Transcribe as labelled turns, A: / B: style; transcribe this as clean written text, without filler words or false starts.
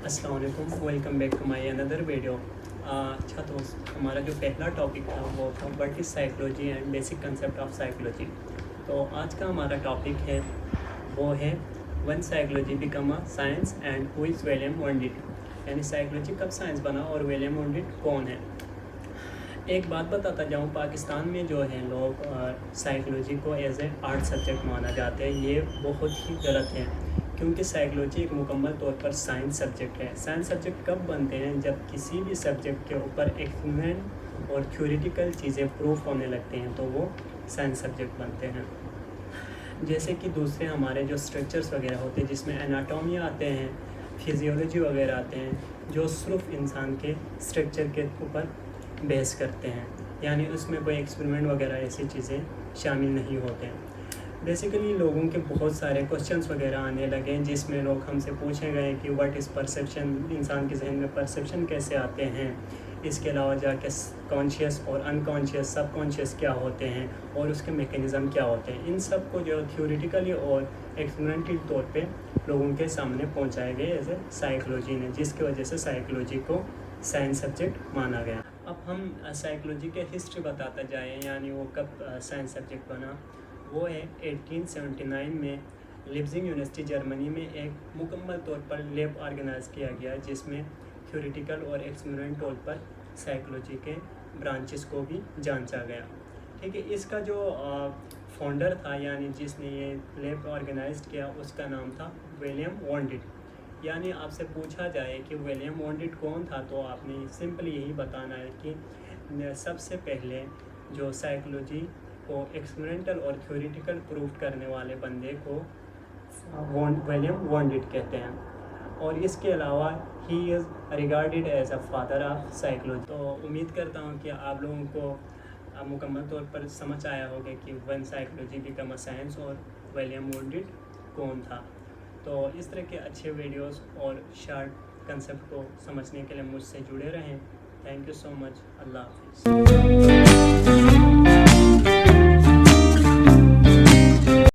A: अस्सलाम वालेकुम, welcome back to my another video. अच्छा तो हमारा जो पहला टॉपिक था वो था what is psychology and basic concept of psychology. तो आज का हमारा टॉपिक है वो है when psychology become a science and who is William Wundt, यानी साइकोलॉजी कब साइंस बना और विलियम वॉन्डिट कौन है। एक बात बताता जाऊँ, पाकिस्तान में जो है लोग साइकोलॉजी को एज ए आर्ट सब्जेक्ट माना जाता है। ये बहुत ही गलत है, क्योंकि साइकोलॉजी एक मुकम्मल तौर पर साइंस सब्जेक्ट है। साइंस सब्जेक्ट कब बनते हैं? जब किसी भी सब्जेक्ट के ऊपर एक्सपेरिमेंट और थ्योरेटिकल चीज़ें प्रूफ होने लगते हैं तो वो साइंस सब्जेक्ट बनते हैं। जैसे कि दूसरे हमारे जो स्ट्रक्चर्स वगैरह होते हैं जिसमें एनाटॉमी आते हैं, फिजियोलॉजी वगैरह आते हैं, जो सिर्फ इंसान के स्ट्रक्चर के ऊपर बेस करते हैं, यानी उसमें कोई एक्सपेरिमेंट वगैरह ऐसी चीज़ें शामिल नहीं होते हैं। बेसिकली लोगों के बहुत सारे क्वेश्चंस वगैरह आने लगे हैं जिसमें लोग हमसे पूछे गए कि व्हाट इज़ परसेप्शन, इंसान के जहन में परसेप्शन कैसे आते हैं, इसके अलावा जाके कॉन्शियस और अनकॉन्शियस सब कॉन्शियस क्या होते हैं और उसके मैकेनिज़्म क्या होते हैं। इन सब को जो थ्योरेटिकली और एक्सपेरिमेंटल तौर पे लोगों के सामने पहुंचाए गए एज ए साइकोलॉजी ने, जिसकी वजह से साइकोलॉजी को साइंस सब्जेक्ट माना गया। अब हम साइकोलॉजी के हिस्ट्री बताता जाएँ, यानी वो कब साइंस सब्जेक्ट बना। वो है 1879 में लिप्जिंग यूनिवर्सिटी जर्मनी में एक मुकम्मल तौर पर लैब ऑर्गेनाइज किया गया, जिसमें थ्योरेटिकल और एक्सपेरिमेंट तौर पर साइकोलॉजी के ब्रांचेस को भी जांचा गया। ठीक है, इसका जो फाउंडर था, यानी जिसने ये लैब ऑर्गेनाइज किया, उसका नाम था विलियम वॉन्डिट। यानी आपसे पूछा जाए कि विलियम वॉन्डिट कौन था, तो आपने सिंपली यही बताना है कि सबसे पहले जो साइकोलॉजी को एक्सपेरिमेंटल और थ्योरेटिकल प्रूफ करने वाले बंदे को विलियम वॉन्डिट कहते हैं। और इसके अलावा he is regarded as a father of psychology. तो उम्मीद करता हूँ कि आप लोगों को मुकम्मल तौर पर समझ आया होगा कि when psychology become a science और विलियम वॉन्डिट कौन था। तो इस तरह के अच्छे वीडियोस और शार्ट कंसेप्ट को समझने के लिए मुझसे जुड़े रहें। Thank you so much. अल्लाह हाफिज़।